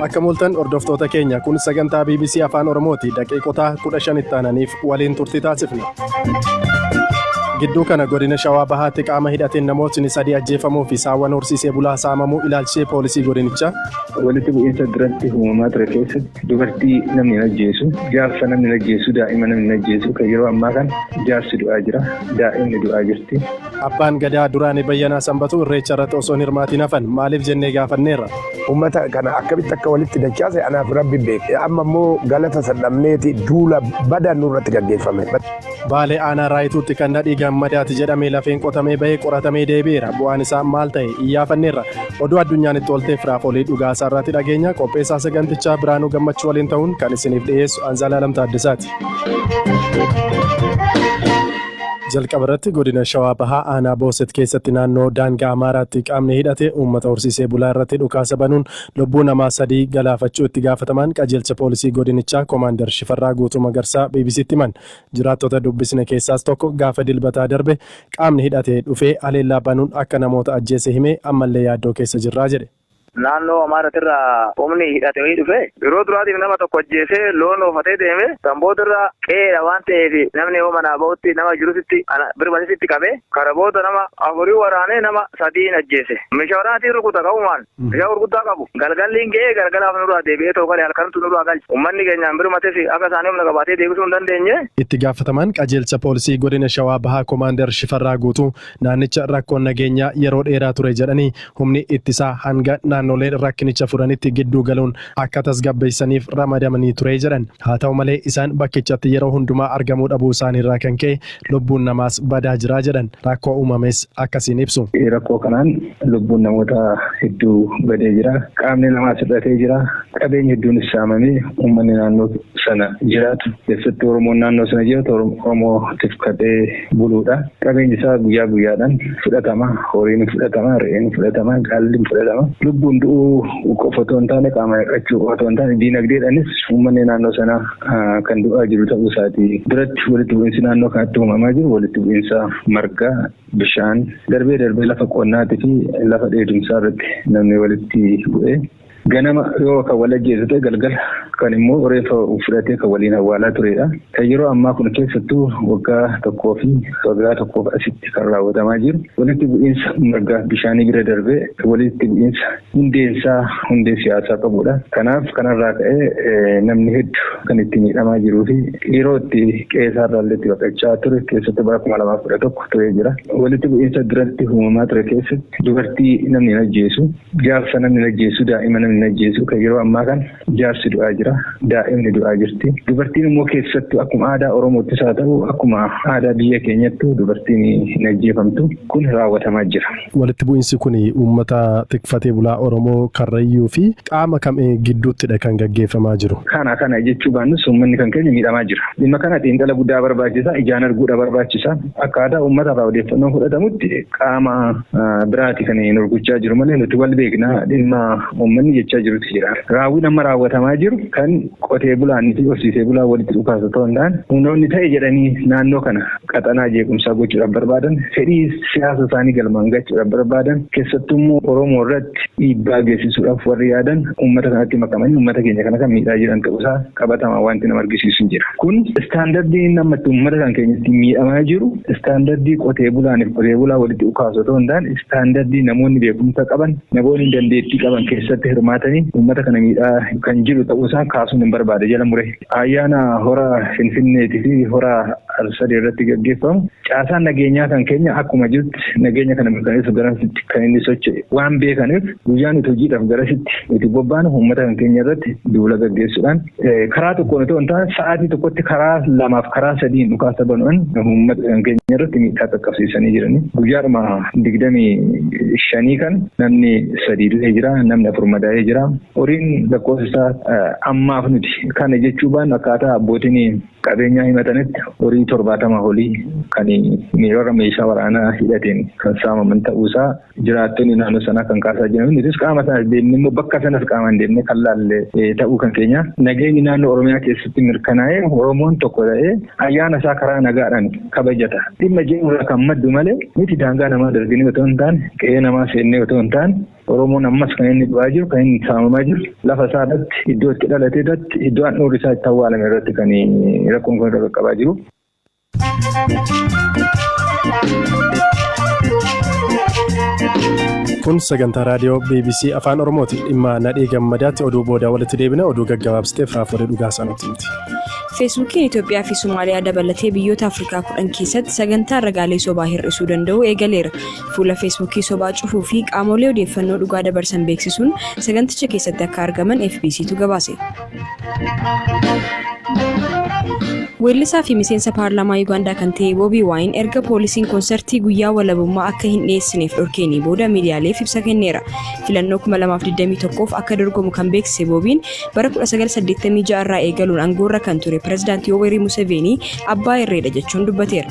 Akka mul'atan hordoftoota keenya kun sagantaa BBC Afaan Oromooti daqiiqota 15 ta'aniif waliin turtii taasifna. Gidduu kana godina Shawaa Bahaatti qaama hidhateen namootni 3 ajjeefamuu fi saawwan horsiisee bulaa saamamuu ilaalchee poolisii godinichaa. Walitti bu'iinsa duratti uumamaa ture keessatti dubartii namni ajjeesu, jaarsa namni ajjeesu, daa'ima namni ajjeesu kan yeroo ammaa kan jaarsi du'aa jira, daa'imni du'aa jirti. Abbaan gadaa Duraanii Bayyanaa Sanbatu irreecha irratti osoo hin hirmaatiin hafan maaliif jennee gaafanneerra. Uummata kana akkamitti akka walitti dachaase anaaf rabbi beeke. Amma immoo galata sadhamneeti duula badaa nurratti gaggeeffame. Baalee aanaa raayituutti kan nadhii gammadaati jedhamee lafeen qotamee bahee qoratamee deebi'eera. Bu'aan isaa maal ta'e iyyaafanneerra. Oduu addunyaan itti oolteef raafoolii dhugaa isaarratti dhageenya qopheessaa sagantichaa Biraanuu Gammachuu waliin ta'uun kan isiniif dhiyeessu Anzaalaalam Taaddasaati. Jalqaba irratti godina Shawaa Bahaa aanaa Booset keessatti naannoo daangaa Amaaraatti qaamni hidhate uummata horsiisee bulaa irratti dhukaasa banuun lubbuu namaa 3 galaafachuu itti gaafataman qajeelcha poolisii godinichaa Koomaandar Shifarraa Guutuu Magarsaa BBC'tti himan. Jiraattota dubbisne keessaas tokko gaafa dilbataa darbe qaamni hidhate dhufee haleellaa banuun akka namoota ajjeese himee ammallee yaaddoo keessa jirraa jedhe. Naannoo Amaaratirraa humni hidhate wayii dhufe yeroo duraatiif nama tokko ajjeesee loon oofatee deeme Tambootirraa qe'eedha waan ta'eef namni yoo manaa bahutti nama jirutti birbasitti qabee kara booda nama 4 waraanee nama 3 ajjeese. Meeshaa waraatiin rukuta qabumaan meeshaa gurguddaa qabu galgalliin ga'ee galgalaaf nurraa deebi'ee ta'uu galee halkantu nurraa galche. Uummanni keenyaan birmateef akka isaanii humna qabaatee deebisuu hin dandeenye. Itti gaafataman qajeelcha poolisii godina Shawaa Bahaa Koomaandar Shifarraa Guutuu naannicha rakkoon nageenyaa yeroo dheeraa ture jedhanii humni ittisaa hanga naannoleen rakkinicha furanitti gidduu galuun akka tasgabbeessaniif ramadamanii ture jedhan. Haa ta'u malee isaan bakkichatti yeroo hundumaa argamuu dhabuu isaaniirraa kan ka'e lubbuun namaas badaa jira jedhan. Rakkoo uumames akkasiin ibsu. Rakkoo kanaan lubbuun namoota hedduu badee jira. Qaamni namaa sirratee jira. Qabeenyi hedduun saamamee uummanni naannoo sana jiraatu keessatti Oromoon naannoo sana jiraatu Oromoo tifkatee buluudha. Qabeenyi isaa guyyaa guyyaadhaan fudhatama. Horiin fudhatama, re'een fudhatama, gaalli fudhatama. Lubbuun du'uu qofa otoo hin taane qaama hir'achuu qofa otoo hin taane diinagdeedhaanis uummanni naannoo sanaa kan du'aa jiru ta'uu isaati. Duratti walitti bu'iinsi naannoo kanatti uumamaa jiru walitti bu'iinsa margaa, bishaan, darbee lafa qonnaatii fi lafa dheedumsaa irratti namni walitti bu'ee. Ganama yoo kan wal ajjeesu ta'e galgala kan immoo reeffa fudhatee kan waliin awwaalaa turedha. Kan yeroo ammaa kun keessattuu waggaa tokkoo fi waggaa tokkoof asitti kan raawwatamaa jiru walitti bu'iinsa margaa bishaanii bira darbee walitti bu'iinsa hundee siyaasaa qabudha. Kanaaf kanarraa ka'ee namni hedduu kan itti miidhamaa jiruu fi yeroo itti qe'eesaarraa illee itti baqachaa ture keessatti bara 2011 turee jira. Walitti bu'iinsa duratti uumamaa ture keessatti dubartii namni ajjeesu, jaarsa namni ajjeesu, daa'ima namni ajjeesu kan yeroo ammaa kan jaarsi du'aa jira, daa'imni du'aa jirti. Dubartiin immoo keessattuu akkuma aadaa Oromoottis haa ta'u akkuma aadaa biyya keenyattuu dubartiin hin ajjeefamtu kun raawwatamaa jira. Walitti bu'iinsi kun uummata tikfatee bulaa Oromoo Karrayyuu fi qaama kam gidduuttidha kan gaggeeffamaa jiru. Kana jechuu baannus uummanni kan keenya miidhamaa jira. Dhimma kana xiinxala guddaa barbaachisa, ijaan arguudha barbaachisa. Akkaataa uummata irraa odeeffannoo fudhatamutti qaama biraati kan hin arguchaa jiru malee nuti wal beekna dhimma uummanni jechaa jirutti jira. Raawwiin amma raawwatamaa jiru kan qotee bulaanii fi horsiisee bulaa walitti dhukaasu ta'uu hin taane humnoonni ta'e jedhanii naannoo kana qaxanaa jeequmsaa gochuudhaaf barbaadan fedhii siyaasa isaanii galmaan gahuudhaaf barbaadan keessattuu immoo Oromoo irratti dhiibbaa geessisuudhaaf warri yaadan uummata kanatti makamanii uummata keenya kana kan miidhaa jiran ta'uusaa qabatamaa wanti nama argisiisu jira. Kun istaandardiin namatti uummata kan keenyatti miidhamaa jiru istaandardii qotee bulaaniif qotee bulaa walitti dhukaasu ta'uu hin taane istaandardii namoonni beekumsa qaban namoonni dandeettii qaban keessatti hirmaatanii uummata kana miidhaa kan jiru ta'uusaa kaasuun hin barbaade jala mure. Ayyaana hora Finfinneetii fi hora Arsadee irratti gaggeeffamu caasaan nageenyaa kan keenya akkuma jirutti nageenya kana mirkaneessuuf garasitti kan inni socho'e waan beekaniif guyyaan nuti hojiidhaaf garasitti nuti bobbaanu uummata kan keenya irratti duula gaggeessuudhaan karaa tokkoon otoo hin taane sa'aatii tokkotti karaa 2 fi karaa 3 dhukaasa banuudhaan uummata kan keenya irratti miidhaa qaqqabsiisanii jiranii. Guyyaadhuma 25 kan namni 3 du'ee jira, namni 4 madaa'ee jira. Horiin lakkoofsa isaa ammaaf nuti kana jechuu baannu akkaataa abbootiin qabeenyaa himatanitti horii 70 olii kan miirara meeshaa waraanaa hidhateen kan saamaman ta'uusaa jiraattonni naannoo sanaa kan kaasaa jiran. Nutis qaama sanas deemnee immoo bakka sanas qaamaan deemnee kan laalle ta'uu kan keenya. Nageenyi naannoo Oromiyaa keessatti mirkanaa'ee Oromoon tokko ta'ee ayyaana isaa karaa nagaadhaan kabajata. Dhimma jeequmsaa kan maddu malee nuti daangaa namaa darbinee otoo hin taane qe'ee namaa seennee otoo hin taane Oromoon ammas kan inni du'aa jiru kan inni saamamaa jiru lafa isaa irratti iddoo itti dhalatee irratti iddoo handhuurri isaa itti awwaalame irratti kan rakkoon kun irra qaqqabaa jiru. Kun sagantaa raadiyoo BBC Afaan Oromooti. Dhimma Nadhii Gammadaatti oduu booda walitti deebina. Oduu gaggabaabsiteef Raafolee Dhugaasaa nutti himti. Feesbuukiin Itoophiyaa fi Somaaliyaa dabalatee biyyoota Afrikaa 10 keessatti sagantaa ragaalee sobaa hir'isuu danda'u eegaleera. Fuula Feesbuukii sobaa cufuu fi qaamolee odeeffannoo dhugaa dabarsan beeksisuun saganticha keessatti akka argaman FBCtu gabaase. Weellisaa fi miseensa paarlaamaa Yuugaandaa kan ta'e Bobi Wine erga poolisiin konsertii guyyaa walabummaa akka hin dhiyeessineef dhorkeenii booda miidiyaaleef ibsa kenneera. Filannoo 2021f akka dorgomu kan beeksise Bobiin bara 1986 irraa eegaluun aangoorra kan ture pirezidaantii Yoweri Museveni abbaa irreedha jechuun dubbateera.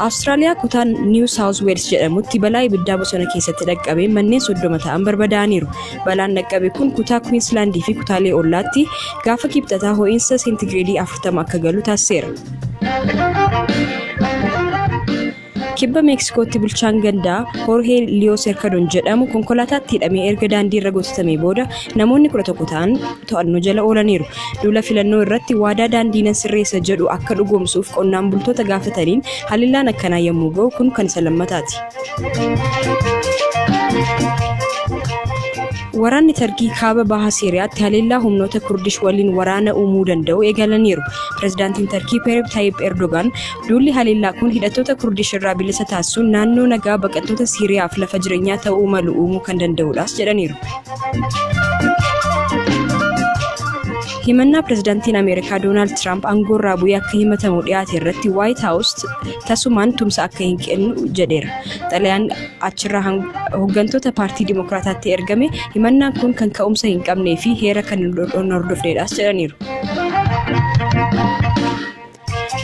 Austraaliyaa kutaan New South Wales jedhamutti balaa ibiddaa bosona keessatti dhaqqabee manneen 30 ta'an barbadaa'aniiru. Balaan dhaqqabe kun kutaa Queensland fi kutaalee ollaatti gaafa kibxataa ho'iinsa seentigireedii 40 akka galu taasiseera. Kibba Meeksikootti bulchaan gandaa Jorge Leos Mercadon jedhamu konkolaataatti hidhamee erga daandii irra gototamee booda namoonni 11 ta'an to'annoo jala oolaniiru. Duula filannoo irratti waadaa daandii nan sirreessa jedhu akka dhugoomsuuf qonnaan bultoota gaafataniin haliillaan akkanaa yommuu ga'u kun kan isa lammataati. Waraanni Tarkii kaaba baha Siiriyaatti haleellaa humnoota Kurdish waliin waraana uumuu danda'u eegalaniiru. Pirezidaantiin Tarkii Recep Tayyip Erdogan duulli haleellaa kun hidhattoota Kurdish irraa bilisa taasisuun naannoo nagaa baqattoota Siiriyaaf lafa jireenyaa ta'uu malu uumuu kan danda'uudhaas jedhaniiru. Himannaa pirezidaantiin Ameerikaa Doonaald Tiraamp aangoorraa bu'ee akka himatamu dhiyaate irratti White House tasumaan tumsa akka hin kennu jedheera. Xalayaan achirraa hooggantoota paartii Dimookiraataatti ergame himannaan kun kan ka'umsa hin qabnee fi heera kan hin hordofneedhaas jedhaniiru.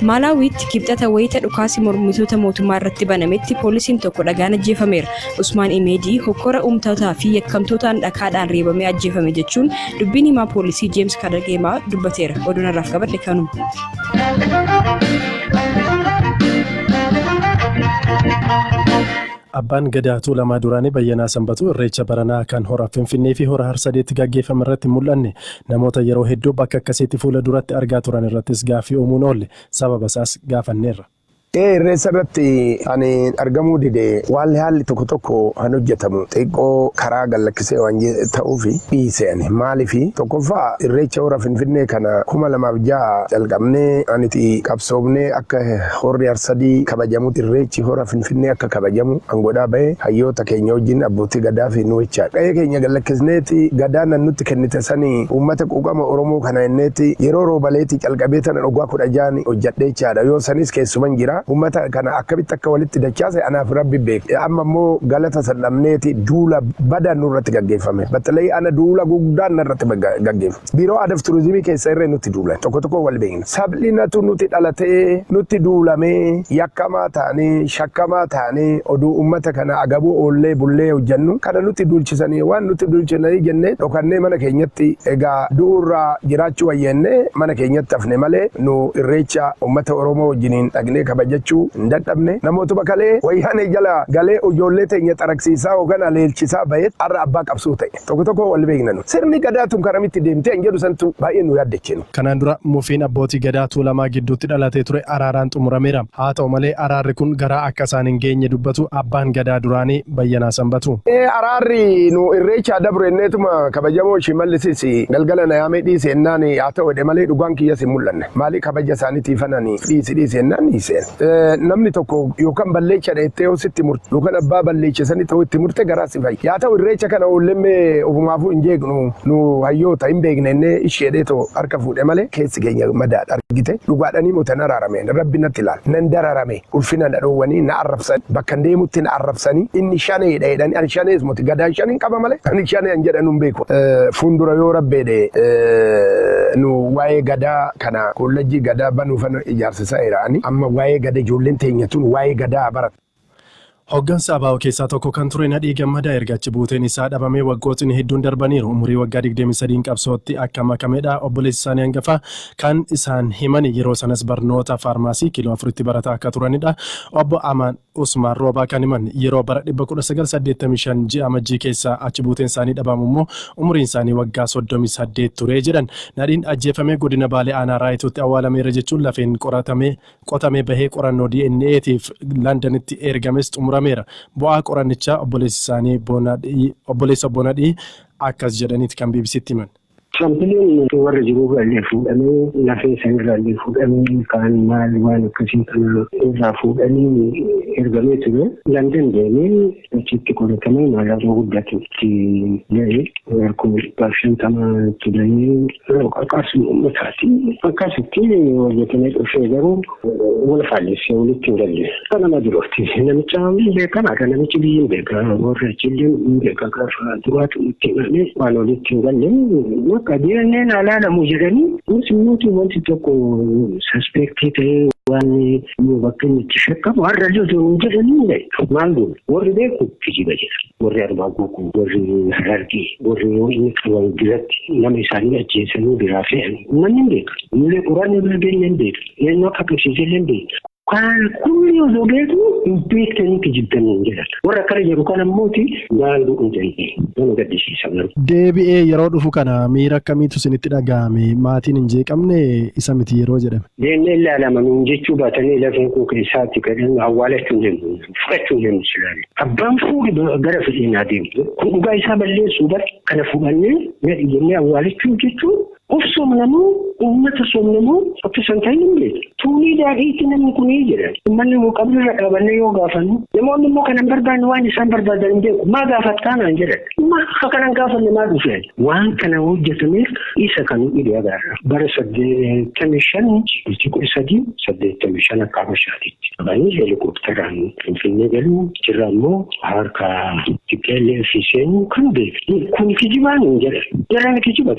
Malaawiitti kibxata wayita dhukaasi mormitoota mootummaa irratti banametti poolisiin tokko dhagaan ajjeefameera. Usmaan Imeedii hokkora uummataa fi yakkamtootaan dhakaadhaan reebamee ajjeefame jechuun dubbiin himaa poolisii James Kadageemaa dubbateera. Oduun irraaf qabadhe kanuma. Abbaan Gadaa Tuulamaa Duraanii Bayyanaa Sanbatu irreecha baranaa kan hora Finfinnee fi hora Harsadeetti gaggeeffame irratti mul'anne namoota yeroo hedduu bakka akkasiitti fuula duratti argaa turan irrattis gaaffii uumuun oolle sababa isaas gaafanneerra. Irreessa irratti ani argamuu dide waan haalli tokko tokko han hojjetamu xiqqoo karaa gallakkisee waan ta'uuf dhiiseen maaliif tokkoffaa irreecha hora Finfinnee kana 2006 jalqabnee aniti qabsoomnee akka horri Harsadii kabajamutti irreechi hora Finfinnee akka kabajamu angodhaa ba'ee hayyoota keenya wajjin abbootii gadaa fi nu jechaadha. Qe'ee keenya gallakkisneeti gadaan nutti kennite sanii uummata quuqama Oromoo kana inneeti yeroo roobaleeti calqabee tana dhugaa 16 hojjadhee jechaadha. Yoo sanis keessuman jira ummata kana akkamitti akka walitti dachaase anaaf rabbi beek. Amma immoo galata sallamneeti duula badaa nurratti gaggeeffame. Battalii ana duula guddaan nurratti gaggeeffame. Biiroo Aadaaf Turizimii keessa irree nutti duula. Tokko tokko wal beekna. Sablinatu nuti dhalatee nutti duulamee yakkamaa taanee shakkamaa taanee oduu ummata kana agabuu oollee bullee hojjannu kana nutti duulchisanii waan nutti duulchisanii jennee dhokannee mana keenyatti egaa duurraa jiraachuu wayyennee mana keenyatti hafne malee nu irreecha ummata Oromoo wajjiniin dhagnee kabajachuu hin dadhabne namoota bakalee wayyaanee jala galee ijoollee teenya xaraqsiisaa yookaan aleelchisaa baheet har'a abbaa qabsuu ta'e tokko tokko wal beekna nu sirni gadaatuun karamitti deemtee hin jedhu santu baay'ee nu yaaddechinu. Kanaan dura mufiin abbootii gadaa Tuulamaa gidduutti dhalatee ture araaraan xumurameera. Haa ta'u malee araarri kun garaa akka isaan hin geenye dubbatu abbaan gadaa Duraanii Bayyanaa Sanbatu. Araarri nu irreecha dabrenneetuma kabajamoo Shimallisis galgala na yaamee dhiisennaan haa ta'u malee dhugaan kiyyas hin mul'anne maali kabaja isaaniitiif anani dhiisennaan dhiiseen. Namni tokko yookaan balleecha dheettee yoo sitti murte yookaan abbaa balleecha sanii ta'uu itti murte garaa si fayya. Yaa ta'u irreecha kana oollee ofumaafuu hin jeeqnu nu hayyoota hin beekne innee isheedhee too harka fuudhe malee keessi keenya madaadha argite dhugaadhanii mootan araarame rabbi natti ilaala nan dararame ulfina dhadhoowwanii na arrabsan bakka deemutti na arrabsanii inni shaneedha jedhanii ani shanees moti gadaan shaniin qaba malee ani shanee an jedhan hin beeku. Fuuldura yoo rabbeedhe nu waa'ee gadaa kana kollejjii gadaa banuufan ijaarsisaa jiraanii amma waa'ee gada ijoolleen teenyatuun waa'ee gadaa barata. Hoggansa ABO keessaa tokko kan ture Nadhii Gammadaa erga achi buuteen isaa dhabamee waggootni hedduun darbaniiru. Umurii waggaa 23 qabsootti akka makamedha. Obboleessi isaanii hangafa kan isaan himan yeroo sanas barnoota faarmaasii kiiloo 4tti barataa akka turanidha. Obbo Amaan Usmaan Roobaa kan himan yeroo bara 1985 ji'a Amajjii keessaa achi buuteen isaanii dhabamu immoo umuriin isaanii waggaa 38 ture jedhan. Nadhiin ajjeefamee godina Baalee Aanaa Raayituutti awwaalameera jechuun lafeen qotamee bahee qorannoo DNA'tiif Londanitti ergames xumurameera. Bu'aa qorannichaa obboleessi isaanii obboleessa Nadhii akkas jedhaniiti kan BBC'tti himan. Sampiliin warra jiruu irraa fuudhamee lafee san irraa fuudhamee kaan maal waan akkasii kana irraa fuudhanii ergamee ture. London deemee achitti qoratamee magaalaa guddaatti ga'ee akkuma 50 turanii akkasuma uummataati. Akkasitti hojjetamee dhufee garuu wal faalleessee walitti hin galle. Kan nama jiruuti. Namicha beekamaadha. Namichi biyyi hin beeka. Warra achillee hin beeka. Gaafa duraatu itti himamee waan walitti hin galle. Qabiyyeen alaalamu jedhanii nuti wanti tokko suspektii ta'ee waan bakka itti shakkamu har'a jiru jedhanii maal godhu warri beeku kijiba jedha warri arbaa guutuu warri harargee warri inni qaban biratti nama isaanii ajjeesanii biraa fe'an manni hin beeka illee quraanni bira geenye hin beeka eenyu akka qabsiisee hin beeka. Kan kulli yoo beeku beektanii kijibdanii jedha. Warra akkana jedhu kana immooti maal godhu jedhee nama gaddisiisan. Deebi'ee yeroo dhufu kana miira akkamiitu isinitti dhaga'ame maatiin hin jeeqamne isa miti yeroo jedhame. Deemnee ilaalaman jechuu baatanii lafeen koo keessaatti gadhan awwaalachuu hin jennu fudhachuu hin jennu silaale. Abbaan fuudhi gara fedhiinaa deemu. Kun dhugaa isaa balleessuu bar kana fuudhannee jennee awwaalachuu jechuun of somnamoo uummata somnamoo akkasan ta'in hin beeku. Tuunii daadhiitti namni kunii jedhan. Uummanni immoo qabrira dhaabannee yoo gaafannu namoonni immoo kanan barbaanne waan isaan barbaadan hin beeku. Maa gaafattanaan jedhan. Akka kanan gaafanne maa dhufeen. Waan kana hojjetameef isa kan hidhee agarra. Bara 85 akka Habashaatitti. Qabanii helikopteraan Finfinnee galuu jirra immoo harka Tiqqeellee fi seenuu kan beeku. Kun kijibaan hin jedhan. Jaraan kijiba.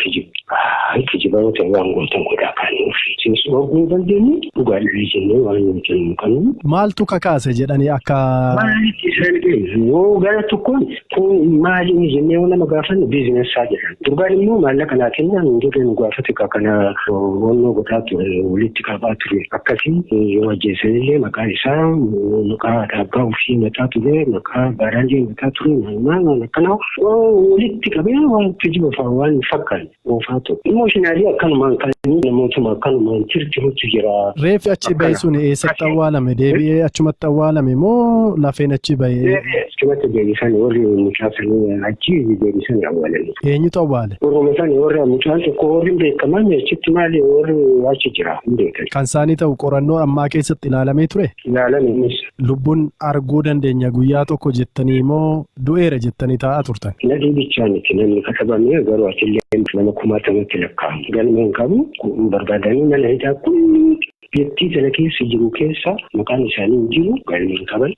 Kijiba yoo ta'e waan gootan godhaa kaanii ofii. Sinsu oguu dandeenye dhugaalee jennee waan nuti kanu. Maaltu kakaase jedhanii akka. Maalitti isaan ga'e yoo gara tokkoon kun maaliin jennee nama gaafanne biizinesaa jedhan. Durgaan immoo maallaqa naa kennaan hundee nu gaafate kana wannoo godhaa ture walitti qabaa ture. Akkasii yoo ajjeesanillee maqaa isaa maqaa dhaabbaa ofii mataa ture maqaa baaraanjee mataa ture maal akkana walitti qabee waan kijiba fa'aa waan fakkaan oofaa ture. Emotionally akkanumaan kan namootuma akkanumaan tirtiruutu jira. Reeffi achi bahee sun eessatti awwaalame? Deebi'ee achumatti awwaalame moo lafeen achi bahee? Achumatti deebisan warri mucaasanii achi deebisan awwaalame. Eenyutu awwaale? Oromotaan warra mucaan tokko warri beekaman achitti maali warri achi jira hin beekan. Kan isaanii ta'u qorannoo ammaa keessatti ilaalamee ture? Ilaalamees. Lubbuun arguu dandeenya guyyaa tokko jettanii moo du'eera jettanii taa'aa turtan? Nadhii bichaanitti namni katabamee garuu achillee nama kumaatamatti lakkaa'amu. Galmeen qabu barbaadanii mana hidhaa kulli biyyattii sana keessa jiru keessa maqaan isaanii hin jiru galmeen qaban.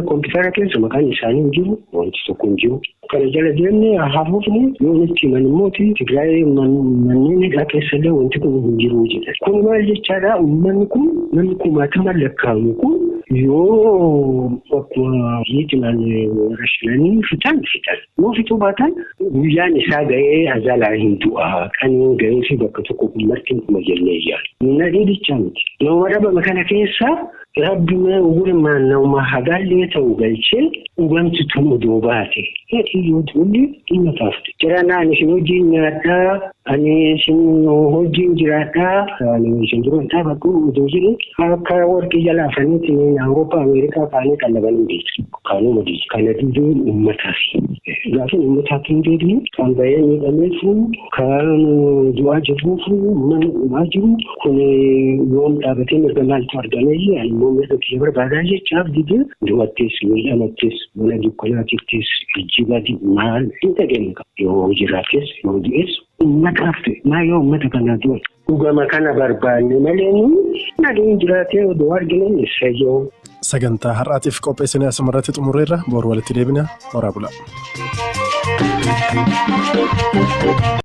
Kompiitara keessa maqaan isaanii hin jiru wanti tokko hin jiru. Kana jala deemnee hafuufni yoo nutti himan immoo Tigraay manneen hidhaa keessallee wanti kun hin jiru jedha. Kun maal jechaadha uummanni kun namni kumaatama lakkaa'amu kun yoo akkuma hiikimaan rashinanii fitan. Yoo fituu baatan guyyaan isaa ga'ee azalaa hin du'a. Kan ga'ee fi bakka tokko martiin kuma jennee yaadu. Nadhii bichaa miti. Nama dhabame kana keessa rabbime uumamaan nama hagaallee ta'u galchee wanti tun odoo baate. Yoo tulli dhimma taafte. Jira naan isin hojiin nyaadhaa, ani isin hojiin jiraadhaa, ani isin duran taphatu odoo jiru akka warqii jalaa faniitiin Awurooppaa Ameerikaa kaanii qallabanii beeku. Kaanuma deeji. Kana duuduun uummataaf. Gaafa uummataaf hin deebiin kan bahee miidhameef kan du'aa jiruuf mana dhumaa jiru kun yoom dhaabatee mirga maaltu argamee immoo mirga kiyya barbaadaa jechaaf didee du'attees miidhamattees mana dukkanaatiiftees jibadi maal hin dhageenye yoo jiraates yoo du'es uummataaf ta'e maa yoo uummata kanaa du'e dhugama kana barbaanne malee nadhiin jiraatee odoo argine eessayyoo. Sagantaa har'aatiif qopheessine asumarratti xumurreerra boru walitti deebina horaa bula.